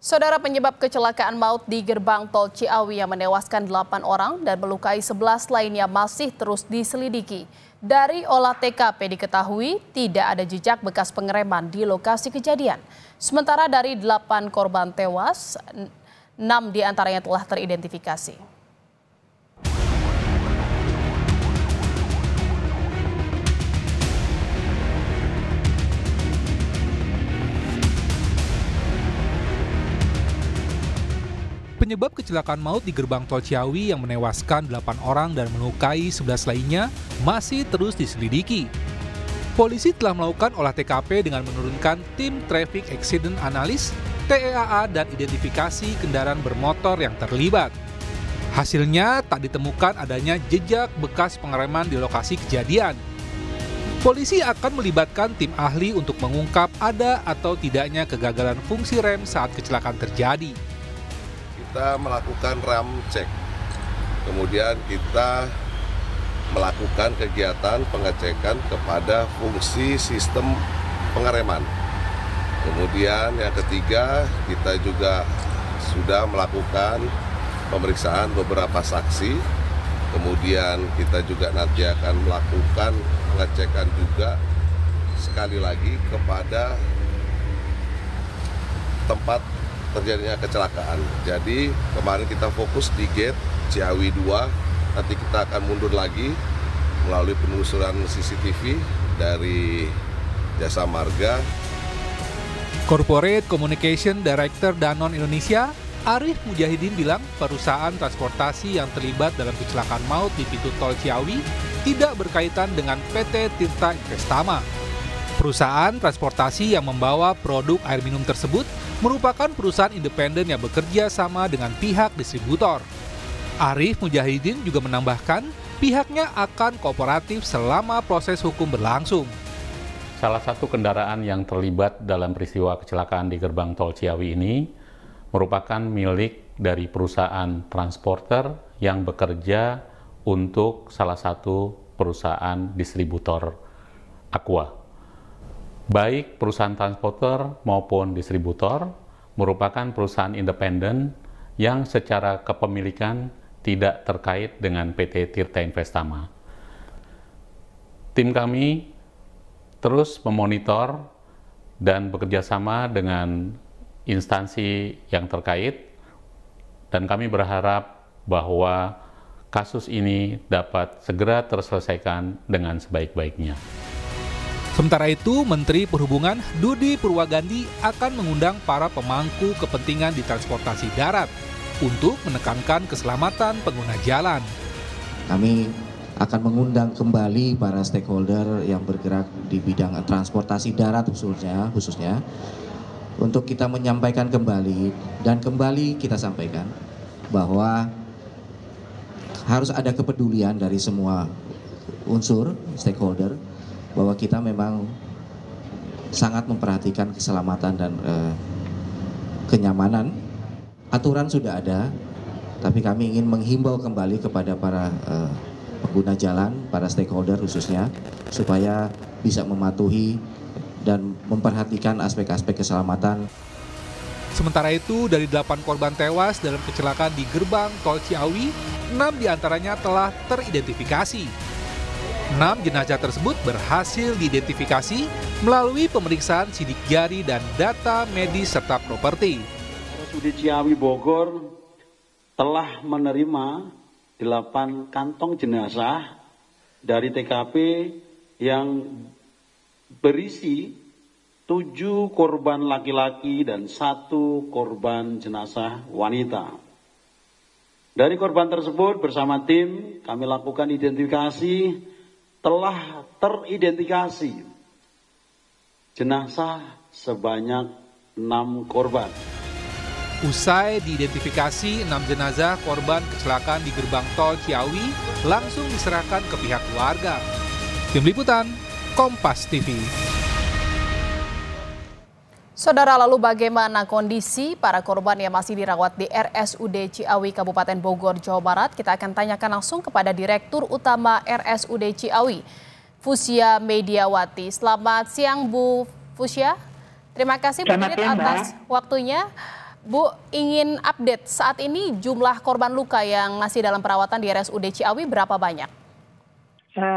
Saudara, penyebab kecelakaan maut di gerbang tol Ciawi yang menewaskan 8 orang dan melukai 11 lainnya masih terus diselidiki. Dari olah TKP diketahui tidak ada jejak bekas pengereman di lokasi kejadian. Sementara dari 8 korban tewas, 6 diantaranya telah teridentifikasi. Penyebab kecelakaan maut di gerbang tol Ciawi yang menewaskan 8 orang dan melukai 11 lainnya masih terus diselidiki. Polisi telah melakukan olah TKP dengan menurunkan tim Traffic Accident Analyst (TEAA) dan identifikasi kendaraan bermotor yang terlibat. Hasilnya tak ditemukan adanya jejak bekas pengereman di lokasi kejadian. Polisi akan melibatkan tim ahli untuk mengungkap ada atau tidaknya kegagalan fungsi rem saat kecelakaan terjadi. Kita melakukan ram cek, kemudian kita melakukan kegiatan pengecekan kepada fungsi sistem pengereman. Kemudian yang ketiga, kita juga sudah melakukan pemeriksaan beberapa saksi. Kemudian kita juga nanti akan melakukan pengecekan juga sekali lagi kepada tempat terjadinya kecelakaan. Jadi kemarin kita fokus di gate Ciawi 2, nanti kita akan mundur lagi melalui penelusuran CCTV dari Jasa Marga. Corporate Communication Director Danone Indonesia, Arif Mujahidin bilang perusahaan transportasi yang terlibat dalam kecelakaan maut di pintu tol Ciawi tidak berkaitan dengan PT Tirta Investama. Perusahaan transportasi yang membawa produk air minum tersebut merupakan perusahaan independen yang bekerja sama dengan pihak distributor. Arif Mujahidin juga menambahkan pihaknya akan kooperatif selama proses hukum berlangsung. Salah satu kendaraan yang terlibat dalam peristiwa kecelakaan di gerbang tol Ciawi ini merupakan milik dari perusahaan transporter yang bekerja untuk salah satu perusahaan distributor Aqua. Baik perusahaan transporter maupun distributor merupakan perusahaan independen yang secara kepemilikan tidak terkait dengan PT Tirta Investama. Tim kami terus memonitor dan bekerjasama dengan instansi yang terkait, dan kami berharap bahwa kasus ini dapat segera terselesaikan dengan sebaik-baiknya. Sementara itu, Menteri Perhubungan Dudi Purwagandi akan mengundang para pemangku kepentingan di transportasi darat untuk menekankan keselamatan pengguna jalan. Kami akan mengundang kembali para stakeholder yang bergerak di bidang transportasi darat khususnya untuk kita menyampaikan kembali, dan kembali kita sampaikan bahwa harus ada kepedulian dari semua unsur stakeholder, bahwa kita memang sangat memperhatikan keselamatan dan kenyamanan. Aturan sudah ada, tapi kami ingin menghimbau kembali kepada para pengguna jalan, para stakeholder khususnya, supaya bisa mematuhi dan memperhatikan aspek-aspek keselamatan. Sementara itu, dari 8 korban tewas dalam kecelakaan di gerbang tol Ciawi, 6 diantaranya telah teridentifikasi. 6 jenazah tersebut berhasil diidentifikasi melalui pemeriksaan sidik jari dan data medis serta properti. RSUD Ciawi Bogor telah menerima 8 kantong jenazah dari TKP yang berisi 7 korban laki-laki dan 1 korban jenazah wanita. Dari korban tersebut bersama tim kami lakukan identifikasi. Telah teridentifikasi jenazah sebanyak 6 korban. Usai diidentifikasi, 6 jenazah korban kecelakaan di gerbang tol Ciawi langsung diserahkan ke pihak keluarga. Tim Liputan, Kompas TV. Saudara, lalu bagaimana kondisi para korban yang masih dirawat di RSUD Ciawi Kabupaten Bogor, Jawa Barat? Kita akan tanyakan langsung kepada Direktur Utama RSUD Ciawi, Fusia Mediawati. Selamat siang Bu Fusia. Terima kasih Bu Dirit atas waktunya. Bu, ingin update saat ini jumlah korban luka yang masih dalam perawatan di RSUD Ciawi berapa banyak?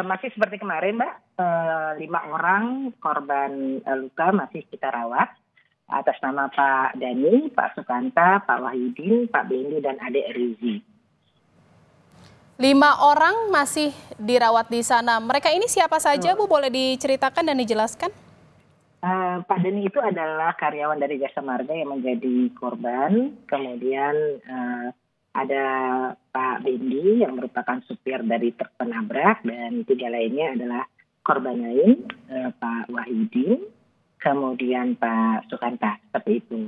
Masih seperti kemarin, Mbak. 5 orang korban luka masih kita rawat atas nama Pak Dani, Pak Sukanta, Pak Wahidin, Pak Bendi, dan Adek Rizi. 5 orang masih dirawat di sana. Mereka ini siapa saja, Bu? Boleh diceritakan dan dijelaskan? Pak Dani itu adalah karyawan dari Jasa Marga yang menjadi korban. Kemudian ada Pak Bendi yang merupakan supir dari truk penabrak, dan 3 lainnya adalah korban lain, Pak Wahidin, kemudian Pak Sukanta, seperti itu.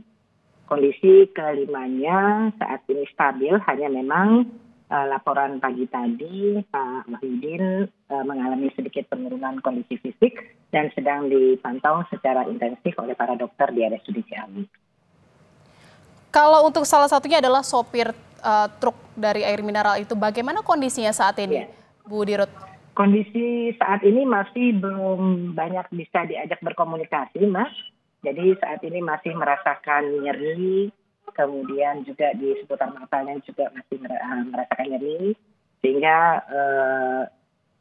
Kondisi kelimanya saat ini stabil, hanya memang laporan pagi tadi Pak Wahidin mengalami sedikit penurunan kondisi fisik dan sedang dipantau secara intensif oleh para dokter di RSUD Ciawi. Kalau untuk salah satunya adalah sopir truk dari air mineral itu, bagaimana kondisinya saat ini, Bu Dirut? Kondisi saat ini masih belum banyak bisa diajak berkomunikasi, Mas. Jadi saat ini masih merasakan nyeri, kemudian juga di seputar matanya juga masih merasakan nyeri, sehingga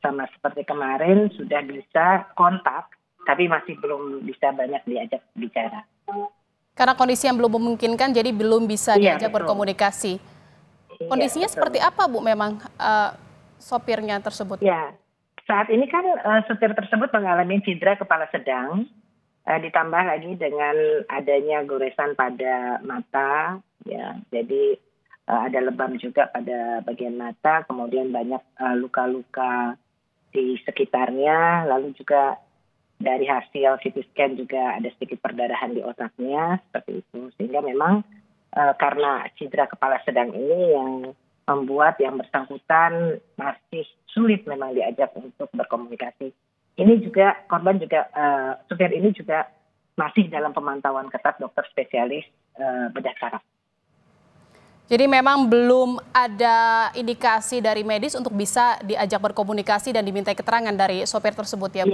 sama seperti kemarin sudah bisa kontak, tapi masih belum bisa banyak diajak bicara. Karena kondisi yang belum memungkinkan, jadi belum bisa diajak berkomunikasi. Kondisinya seperti apa, Bu, memang sopirnya tersebut? Ya, saat ini kan supir tersebut mengalami cedera kepala sedang, ditambah lagi dengan adanya goresan pada mata, ya. Jadi ada lebam juga pada bagian mata, kemudian banyak luka-luka di sekitarnya, lalu juga dari hasil CT scan juga ada sedikit perdarahan di otaknya, seperti itu. Sehingga memang karena cedera kepala sedang ini yang membuat yang bersangkutan masih sulit memang diajak untuk berkomunikasi. Ini juga korban juga supir ini juga masih dalam pemantauan ketat dokter spesialis bedah saraf. Jadi memang belum ada indikasi dari medis untuk bisa diajak berkomunikasi dan dimintai keterangan dari sopir tersebut, ya, Bu?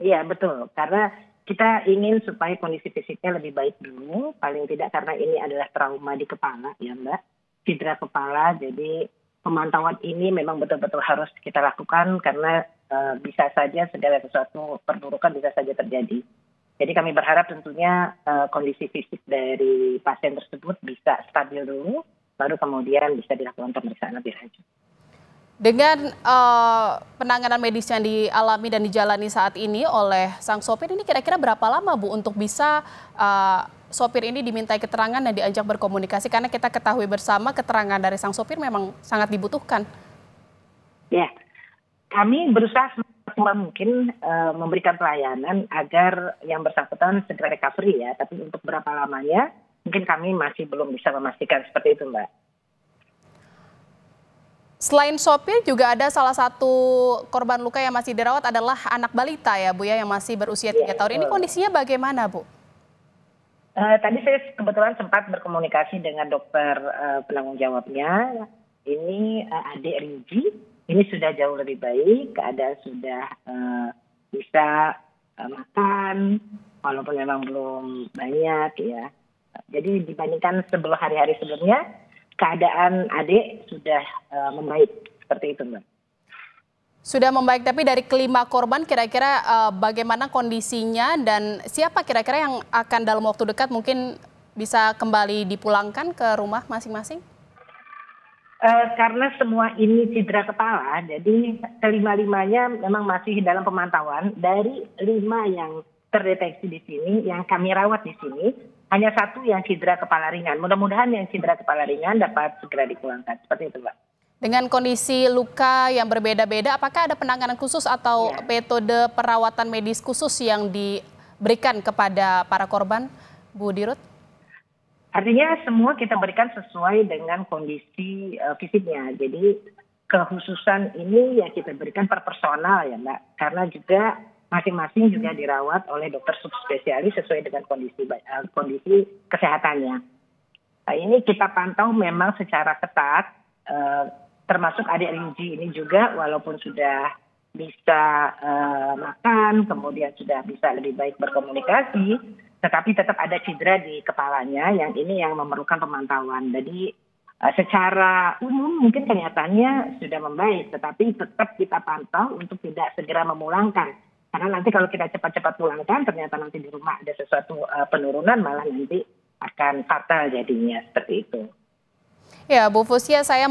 Iya, betul. Karena kita ingin supaya kondisi fisiknya lebih baik dulu, paling tidak karena ini adalah trauma di kepala, ya Mbak. Cedera kepala, jadi pemantauan ini memang betul-betul harus kita lakukan karena bisa saja segala sesuatu perburukan bisa saja terjadi. Jadi kami berharap tentunya kondisi fisik dari pasien tersebut bisa stabil dulu, baru kemudian bisa dilakukan pemeriksaan lebih lanjut. Dengan penanganan medis yang dialami dan dijalani saat ini oleh sang sopir, ini kira-kira berapa lama, Bu, untuk bisa sopir ini dimintai keterangan dan diajak berkomunikasi? Karena kita ketahui bersama keterangan dari sang sopir memang sangat dibutuhkan. Ya, kami berusaha semaksimal mungkin memberikan pelayanan agar yang bersangkutan segera recovery, ya. Tapi untuk berapa lamanya mungkin kami masih belum bisa memastikan, seperti itu, Mbak. Selain sopir juga ada salah satu korban luka yang masih dirawat adalah anak balita, ya, Bu, ya, yang masih berusia 3 tahun. Ini kondisinya bagaimana, Bu? Tadi saya kebetulan sempat berkomunikasi dengan dokter penanggung jawabnya. Ini Adek Rizi, ini sudah jauh lebih baik, keadaan sudah bisa makan, walaupun memang belum banyak, ya. Jadi dibandingkan hari-hari sebelumnya, keadaan Adek sudah membaik, seperti itu, Mbak. Sudah membaik, tapi dari kelima korban kira-kira bagaimana kondisinya dan siapa kira-kira yang akan dalam waktu dekat mungkin bisa kembali dipulangkan ke rumah masing-masing? Karena semua ini cedera kepala, jadi kelima-limanya memang masih dalam pemantauan. Dari 5 yang terdeteksi di sini, yang kami rawat di sini, hanya 1 yang cedera kepala ringan. Mudah-mudahan yang cedera kepala ringan dapat segera dipulangkan. Seperti itu, Mbak. Dengan kondisi luka yang berbeda-beda, apakah ada penanganan khusus atau metode perawatan medis khusus yang diberikan kepada para korban, Bu Dirut? Artinya semua kita berikan sesuai dengan kondisi fisiknya. Jadi kekhususan ini ya kita berikan per personal, ya Mbak. Karena juga masing-masing juga dirawat oleh dokter subspesialis sesuai dengan kondisi kesehatannya. Nah, ini kita pantau memang secara ketat. Termasuk Adek Rinji ini juga walaupun sudah bisa makan, kemudian sudah bisa lebih baik berkomunikasi, tetapi tetap ada cedera di kepalanya yang ini yang memerlukan pemantauan. Jadi secara umum mungkin kelihatannya sudah membaik, tetapi tetap kita pantau untuk tidak segera memulangkan. Karena nanti kalau kita cepat-cepat pulangkan, ternyata nanti di rumah ada sesuatu penurunan, malah nanti akan fatal jadinya, seperti itu. Ya, Bu Fusia, saya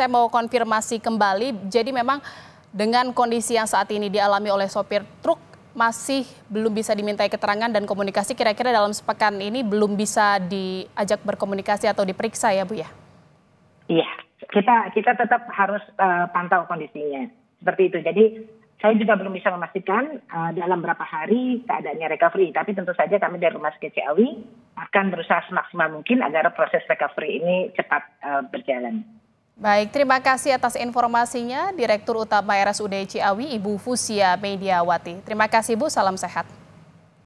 mau konfirmasi kembali. Jadi memang dengan kondisi yang saat ini dialami oleh sopir truk, masih belum bisa dimintai keterangan dan komunikasi, kira-kira dalam sepekan ini belum bisa diajak berkomunikasi atau diperiksa ya Bu ya? Iya, kita tetap harus pantau kondisinya seperti itu. Jadi saya juga belum bisa memastikan dalam berapa hari keadaannya recovery, tapi tentu saja kami dari Rumah Sakit Ciawi akan berusaha semaksimal mungkin agar proses recovery ini cepat berjalan. Baik, terima kasih atas informasinya Direktur Utama RSUD Ciawi, Ibu Fusia Mediawati. Terima kasih Bu, salam sehat.